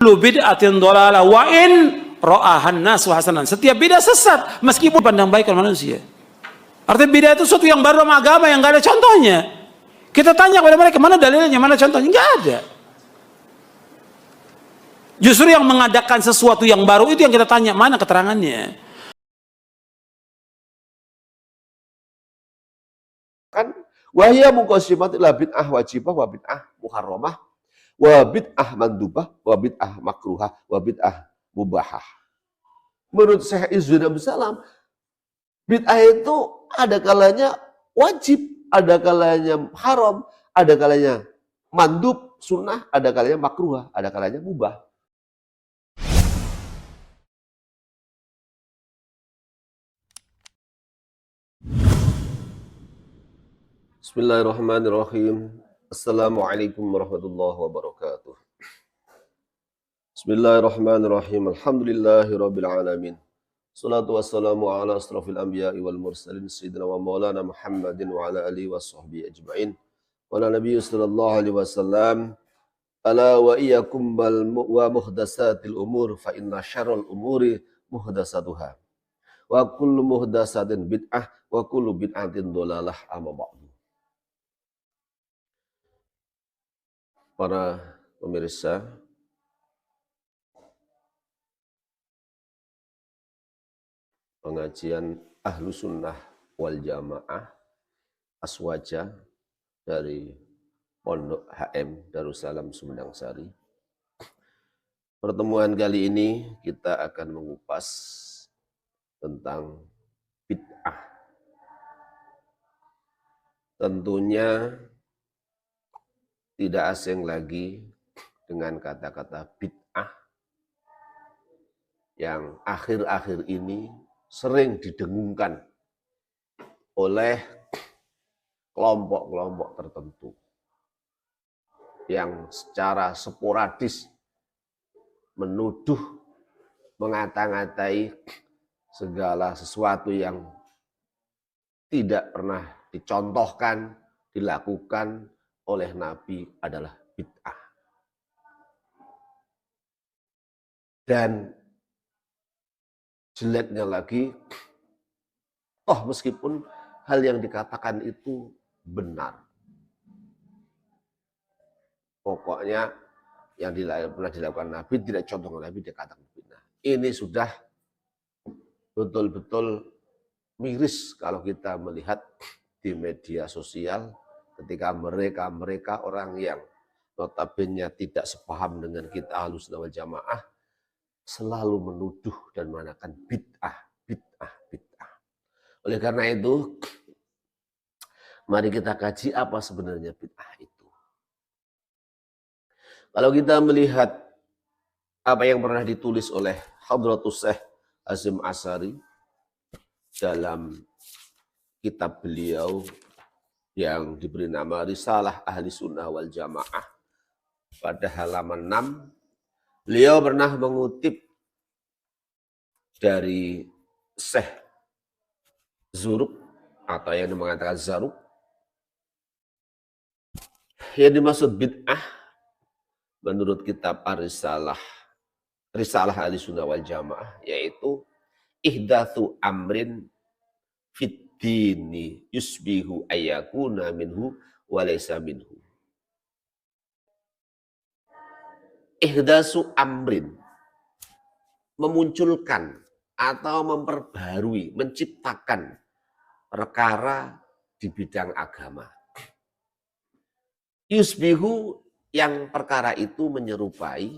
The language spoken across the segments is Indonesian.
Kullu bid'atin dhalalah wa in ra'ahan nas wa hasanan. Setiap bid'ah sesat meskipun pandang baik oleh manusia. Artinya bid'ah itu sesuatu yang baru sama agama yang enggak ada contohnya. Kita tanya kepada mereka, mana dalilnya, mana contohnya? Enggak ada. Justru yang mengadakan sesuatu yang baru itu yang kita tanya, mana keterangannya? Kan wahya muqassimat ila bid'ah wajibah wa bid'ah muharramah wa bid'ah mandubah wa bid'ah makruhah wa bid'ah mubahah. Menurut Syekh Izzuddin Abdus Salam, bid'ah itu ada kalanya wajib, ada kalanya haram, ada kalanya mandub sunnah, ada kalanya makruhah, ada kalanya mubah. Bismillahirrahmanirrahim. Assalamualaikum warahmatullahi wabarakatuh. Bismillahirrahmanirrahim. Alhamdulillahirabbil alamin. Salatu wassalamu ala asrafil anbiya'i wal mursalin sayyidina wa maulana Muhammadin wa ala alihi washabbihi ajmain. Wa ala nabiyyi sallallahu alaihi wasallam. Ala wa iyyakum wa muhdatsatil umur fa inna syarral umuri muhdatsatuha. Wa kullu muhdatsatin bid'ah wa kullu bid'atin dhalalah amma ba'du. Para pemirsa, pengajian Ahlu Sunnah wal Jamaah Aswaja dari Pondok HM Darussalam Sumedang Sari. Pertemuan kali ini kita akan mengupas tentang bid'ah. Tentunya tidak asing lagi dengan kata-kata bid'ah yang akhir-akhir ini sering didengungkan oleh kelompok-kelompok tertentu yang secara sporadis menuduh, mengata-ngatai segala sesuatu yang tidak pernah dicontohkan, dilakukan oleh Nabi adalah bid'ah. Dan jeleknya lagi, meskipun hal yang dikatakan itu benar, pokoknya yang pernah dilakukan Nabi, tidak contoh Nabi, dikatakan bid'ah. Ini sudah betul-betul miris kalau kita melihat di media sosial, ketika mereka orang yang notabene tidak sepaham dengan kita Ahlus Sunnah wal Jamaah selalu menuduh dan mengatakan bid'ah. Oleh karena itu, mari kita kaji apa sebenarnya bid'ah itu. Kalau kita melihat apa yang pernah ditulis oleh Hadratus Syekh Hasyim Asy'ari dalam kitab beliau yang diberi nama Risalah Ahli Sunnah wal Jamaah, pada halaman 6, beliau pernah mengutip dari Syekh Zuruk atau yang mengatakan Zaruk, yang dimaksud bid'ah menurut kitab Risalah Ahli Sunnah wal Jamaah yaitu ihdatsu amrin fit dini yusbihu ayyakuna minhu wa laysa minhu. Ihdatsu amrin, memunculkan atau memperbarui, menciptakan perkara di bidang agama. Yusbihu, yang perkara itu menyerupai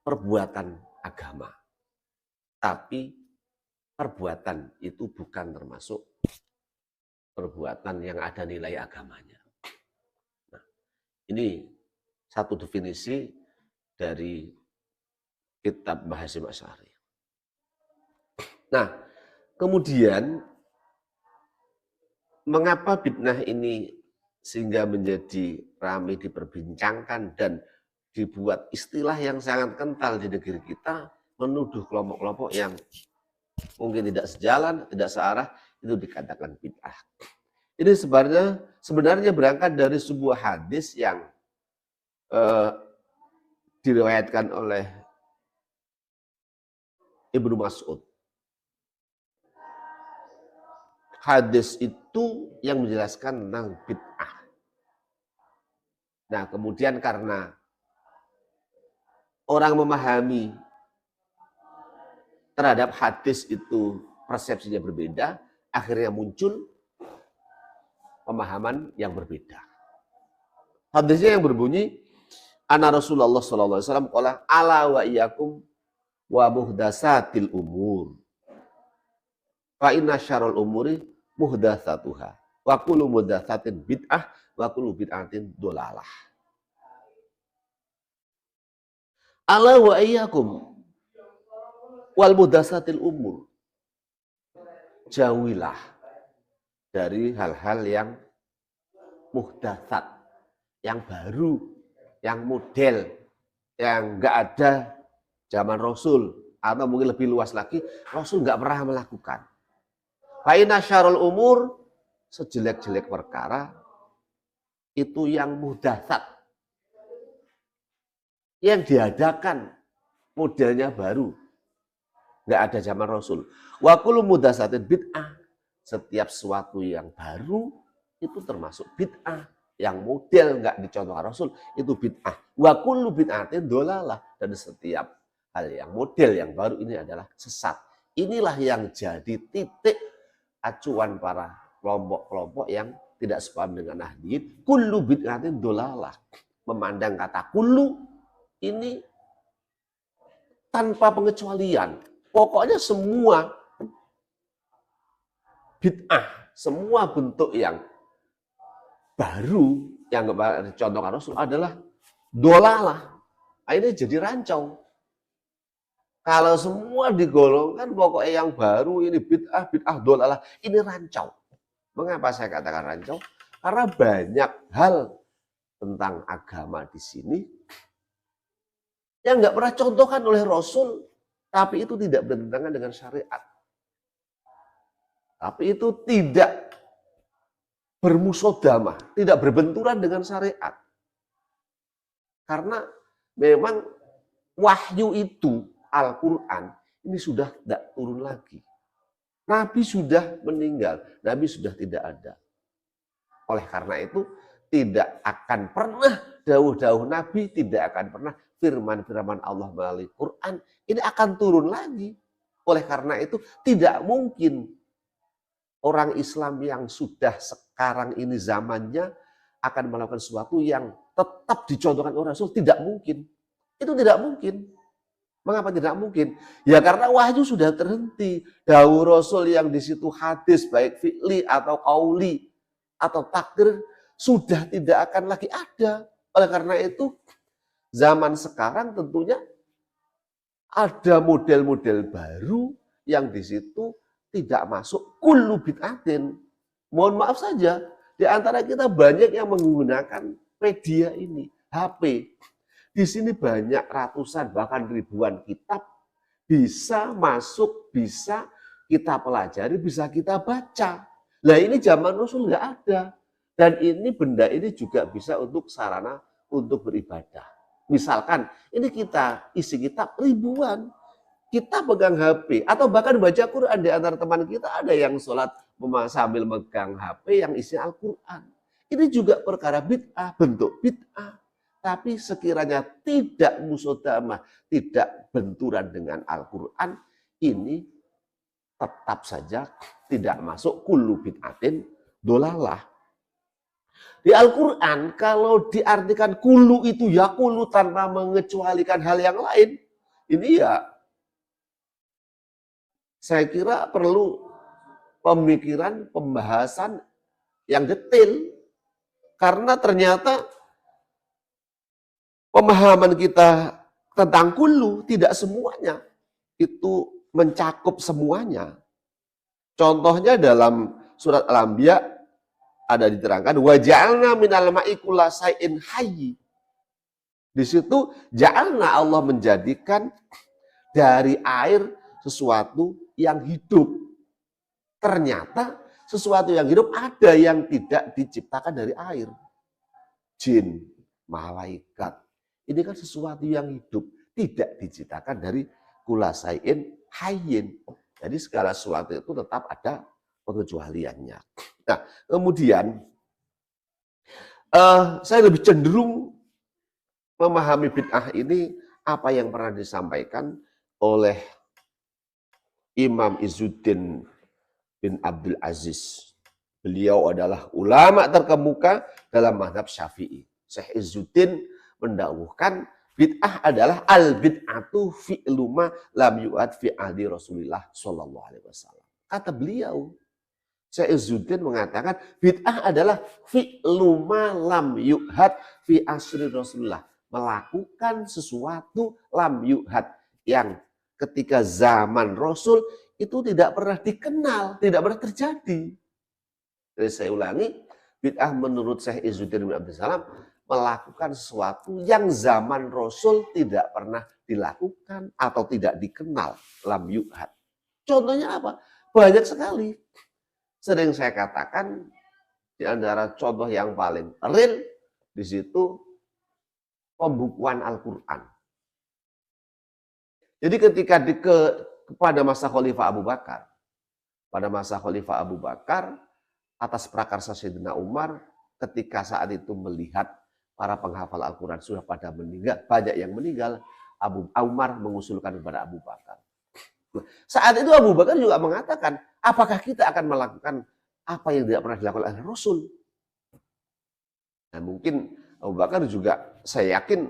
perbuatan agama. Tapi perbuatan itu bukan termasuk perbuatan yang ada nilai agamanya. Nah, ini satu definisi dari kitab Hasyim Asy'ari. Nah, kemudian mengapa bid'ah ini sehingga menjadi ramai diperbincangkan dan dibuat istilah yang sangat kental di negeri kita, menuduh kelompok-kelompok yang mungkin tidak sejalan, tidak searah, itu dikatakan bid'ah. Ini sebenarnya berangkat dari sebuah hadis yang diriwayatkan oleh Ibnu Mas'ud. Hadis itu yang menjelaskan tentang bid'ah. Nah, kemudian karena orang memahami terhadap hadis itu persepsinya berbeda, akhirnya muncul pemahaman yang berbeda. Hadisnya yang berbunyi, Anna Rasulullah sallallahu alaihi wasallam qala ala wa iyyakum wa muhdatsatil umur. Fa inna syarrul umuri muhdatsatuha wa kullu muhdatsatin bid'ah wa kullu bid'atin dhalalah. Ala wa iyyakum wal muhdatsatil umur. Jauhilah dari hal-hal yang muhdatsat, yang baru, yang model, yang enggak ada zaman Rasul, atau mungkin lebih luas lagi, Rasul enggak pernah melakukan. Fa inna syarrul umur, sejelek-jelek perkara itu yang muhdatsat, yang diadakan modelnya baru, enggak ada zaman Rasul. Wa kullu muhdatsatin bid'ah, setiap sesuatu yang baru itu termasuk bid'ah. Yang model enggak dicontohkan Rasul itu bid'ah. Wa kullu bid'atin dhalalah, dan setiap hal yang model yang baru ini adalah sesat. Inilah yang jadi titik acuan para kelompok-kelompok yang tidak sepaham dengan nahdiyin. Kullu bid'atin dhalalah. Memandang kata kullu ini tanpa pengecualian. Pokoknya semua bid'ah, semua bentuk yang baru yang dicontohkan Rasul adalah dhalalah. Ini jadi rancau. Kalau semua digolongkan pokoknya yang baru ini bid'ah, bid'ah dhalalah, ini rancau. Mengapa saya katakan rancau? Karena banyak hal tentang agama di sini yang nggak pernah contohkan oleh Rasul, tapi itu tidak bertentangan dengan syariat. Tapi itu tidak bermusodamah, tidak berbenturan dengan syariat. Karena memang wahyu itu, Al-Quran, ini sudah tidak turun lagi. Nabi sudah meninggal, Nabi sudah tidak ada. Oleh karena itu, tidak akan pernah dawuh-dawuh Nabi, tidak akan pernah firman-firman Allah melalui Quran, ini akan turun lagi. Oleh karena itu, tidak mungkin orang Islam yang sudah sekarang ini zamannya akan melakukan sesuatu yang tetap dicontohkan oleh Rasul. Tidak mungkin. Itu tidak mungkin. Mengapa tidak mungkin? Ya karena wahyu sudah terhenti. Dawuh Rasul yang di situ hadis, baik fi'li atau qauli atau takdir, sudah tidak akan lagi ada. Oleh karena itu, zaman sekarang tentunya ada model-model baru yang di situ tidak masuk kullu bid'atin. Mohon maaf saja, di antara kita banyak yang menggunakan media ini, HP. Di sini banyak ratusan bahkan ribuan kitab bisa masuk, bisa kita pelajari, bisa kita baca. Nah ini zaman Rasul nggak ada. Dan ini benda ini juga bisa untuk sarana untuk beribadah. Misalkan ini kita isi kitab ribuan. Kita pegang HP atau bahkan baca Quran, di antara teman kita ada yang sholat sambil megang HP yang isinya Al-Quran. Ini juga perkara bid'ah, bentuk bid'ah. Tapi sekiranya tidak musodamah, tidak benturan dengan Al-Quran, ini tetap saja tidak masuk kullu bid'atin dhalalah. Di Al-Quran kalau diartikan kullu itu ya kullu tanpa mengecualikan hal yang lain, ini ya saya kira perlu pemikiran, pembahasan yang detail. Karena ternyata pemahaman kita tentang kullu tidak semuanya itu mencakup semuanya. Contohnya dalam surat Al-Anbiya ada diterangkan wa ja'alna minal ma'i kulla shay'in hayy. Di situ ja'alna, Allah menjadikan dari air sesuatu yang hidup. Ternyata sesuatu yang hidup ada yang tidak diciptakan dari air. Jin, malaikat, Ini kan sesuatu yang hidup, tidak diciptakan dari kulasain hayyin. Jadi segala sesuatu itu tetap ada pengecualiannya. Nah, kemudian saya lebih cenderung memahami bid'ah ini apa yang pernah disampaikan oleh Imam Izzuddin bin Abdul Aziz. Beliau adalah ulama terkemuka dalam mazhab Syafi'i. Syekh Izzuddin mendawuhkan bid'ah adalah al-bid'atu fi'lu ma lam yu'ad fi ahdi Rasulillah sallallahu alaihi wasallam. Kata beliau, Syekh Izzuddin mengatakan bid'ah adalah fi'lu ma lam yu'ad fi asri Rasulillah. Melakukan sesuatu lam yu'ad yang ketika zaman Rasul itu tidak pernah dikenal, tidak pernah terjadi. Jadi saya ulangi, bid'ah menurut Syekh Izzuddin bin Abdul Salam melakukan sesuatu yang zaman Rasul tidak pernah dilakukan atau tidak dikenal, lam yu'ad. Contohnya apa? Banyak sekali. Sering saya katakan di antara contoh yang paling real di situ pembukuan Al-Qur'an. Jadi ketika pada masa Khalifah Abu Bakar, atas prakarsa Sayyidina Umar, ketika saat itu melihat para penghafal Al-Quran sudah pada meninggal, banyak yang meninggal, Umar mengusulkan kepada Abu Bakar. Saat itu Abu Bakar juga mengatakan, apakah kita akan melakukan apa yang tidak pernah dilakukan oleh Rasul? Nah, mungkin Abu Bakar juga, saya yakin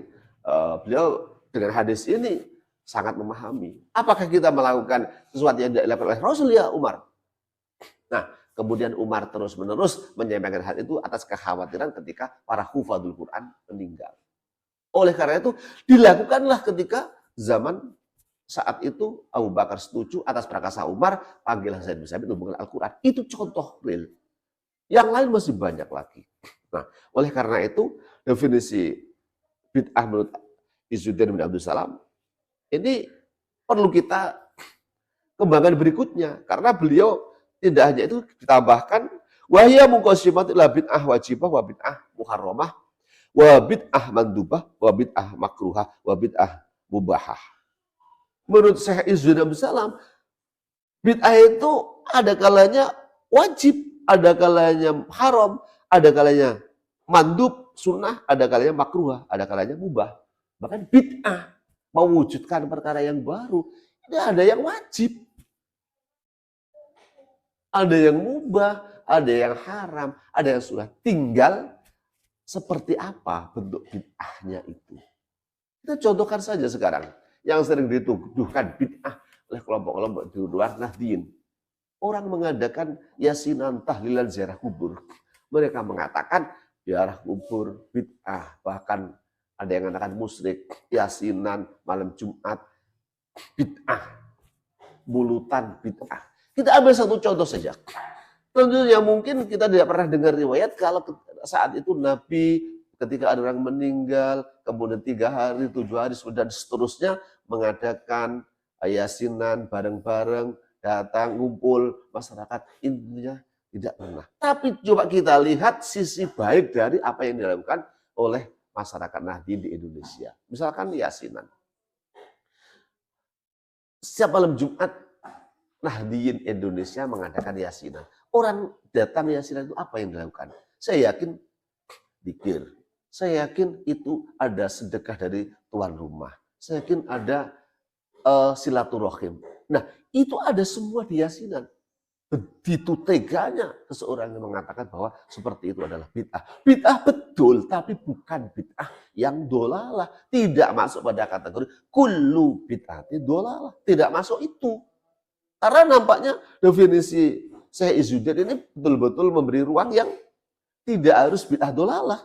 beliau dengan hadis ini sangat memahami. Apakah kita melakukan sesuatu yang tidak dilakukan oleh Rasul ya Umar? Nah, kemudian Umar terus-menerus menyampaikan hal itu atas kekhawatiran ketika para hufadzul Quran meninggal. Oleh karena itu, dilakukanlah ketika zaman saat itu Abu Bakar setuju atas prakarsa Umar, panggillah Zaid bin Sabit hubungan Al-Quran. Itu contoh real. Yang lain masih banyak lagi. Nah, oleh karena itu, definisi bid'ah menurut Izzuddin bin Abdul Salam ini perlu kita kembangkan berikutnya. Karena beliau tidak hanya itu ditambahkan, wahya muqassimatul bid'ah wajibah wa bid'ah muharramah wa bid'ah mandubah wa bid'ah makruhah wa bid'ah mubahah. Menurut Syekh Izzuddin bin Salam, bid'ah itu ada kalanya wajib, ada kalanya haram, ada kalanya mandub, sunnah, ada kalanya makruhah, ada kalanya mubah. Bahkan bid'ah mewujudkan perkara yang baru, ini ada yang wajib, ada yang mubah, ada yang haram, ada yang sudah tinggal. Seperti apa bentuk bid'ahnya itu? Kita contohkan saja sekarang yang sering dituduhkan bid'ah oleh kelompok-kelompok di luar Nahdliyin. Orang mengadakan yasinan, tahlilan, ziarah kubur. Mereka mengatakan ziarah kubur bid'ah, bahkan ada yang mengatakan musyrik, yasinan malam Jumat bid'ah, mulutan bid'ah. Kita ambil satu contoh saja. Tentunya mungkin kita tidak pernah dengar riwayat kalau saat itu Nabi ketika ada orang meninggal, kemudian 3 hari, 7 hari, dan seterusnya mengadakan yasinan bareng-bareng, datang, ngumpul, masyarakat. Intinya tidak pernah. Tapi coba kita lihat sisi baik dari apa yang dilakukan oleh masyarakat Nahdliyin di Indonesia. Misalkan yasinan. Setiap malam Jumat, Nahdliyin Indonesia mengadakan yasinan. Orang datang yasinan itu apa yang dilakukan? Saya yakin dzikir. Saya yakin itu ada sedekah dari tuan rumah. Saya yakin ada silaturahim. Nah, itu ada semua di yasinan. Begitu teganya seseorang yang mengatakan bahwa seperti itu adalah bid'ah. Bid'ah betul, tapi bukan bid'ah yang dolalah. Tidak masuk pada kategori kullu bid'ati dolalah. Tidak masuk itu. Karena nampaknya definisi Syekh Izzuddin ini betul-betul memberi ruang yang tidak harus bid'ah dolalah.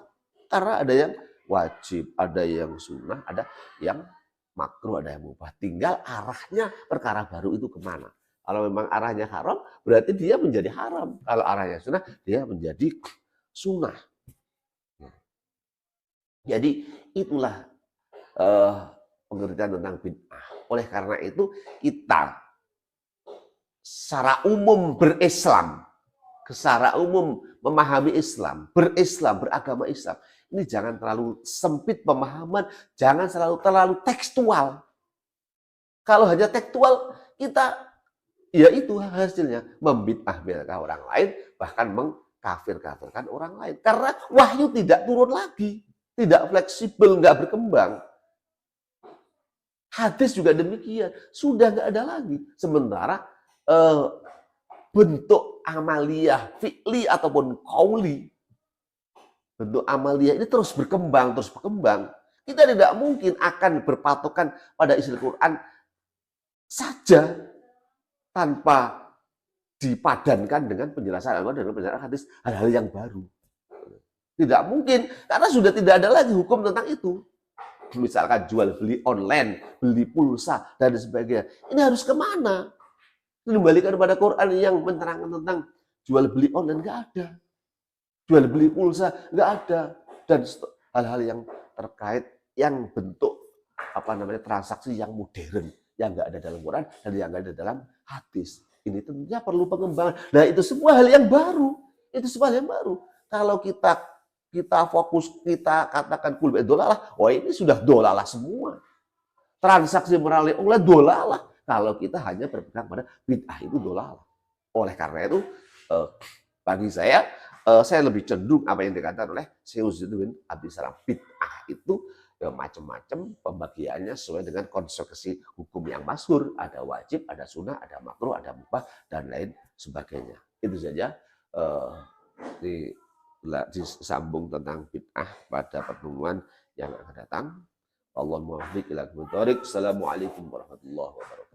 Karena ada yang wajib, ada yang sunnah, ada yang makruh, ada yang mubah. Tinggal arahnya perkara baru itu kemana. Kalau memang arahnya haram, berarti dia menjadi haram. Kalau arahnya sunnah, dia menjadi sunnah. Jadi itulah pengertian tentang bid'ah. Oleh karena itu kita secara umum berislam, secara umum memahami Islam, berislam, beragama Islam, Ini jangan terlalu sempit pemahaman, jangan terlalu tekstual. Kalau hanya tekstual, kita ya itu hasilnya membid'ah-bid'ahkan orang lain, bahkan mengkafir-kafirkan orang lain. Karena wahyu tidak turun lagi, tidak fleksibel, nggak berkembang. Hadis juga demikian, sudah nggak ada lagi. Sementara bentuk amaliyah, fi'li ataupun qauli, bentuk amaliyah ini terus berkembang. Kita tidak mungkin akan berpatokan pada isi Al-Quran saja tanpa dipadankan dengan penjelasan Al-Quran, dengan penjelasan hadis, hal-hal yang baru. Tidak mungkin, karena sudah tidak ada lagi hukum tentang itu. Misalkan jual beli online, beli pulsa, dan sebagainya. Ini harus kemana? Dikembalikan kepada Quran yang menerangkan tentang jual beli online, nggak ada. Jual beli pulsa nggak ada, dan hal-hal yang terkait yang bentuk transaksi yang modern yang nggak ada dalam Quran dan yang nggak ada dalam hadis. Ini tentunya perlu pengembangan. Nah, itu semua hal yang baru. Kalau kita fokus, kita katakan kul dolalah, ini sudah dolalah semua. Transaksi melalui online dolalah. Kalau kita hanya berpegang pada bid'ah itu dolalah. Oleh karena itu, bagi saya lebih cenderung apa yang dikatakan oleh Syekh Izzuddin Abdussalam, bid'ah itu ya macam-macam pembagiannya sesuai dengan konsekuensi hukum yang masyhur, ada wajib, ada sunnah, ada makruh, ada mubah, dan lain sebagainya. Itu saja disambung tentang bid'ah pada pertemuan yang akan datang. Allahumma waffiq ila aqwamit thoriq. Assalamualaikum warahmatullahi wabarakatuh.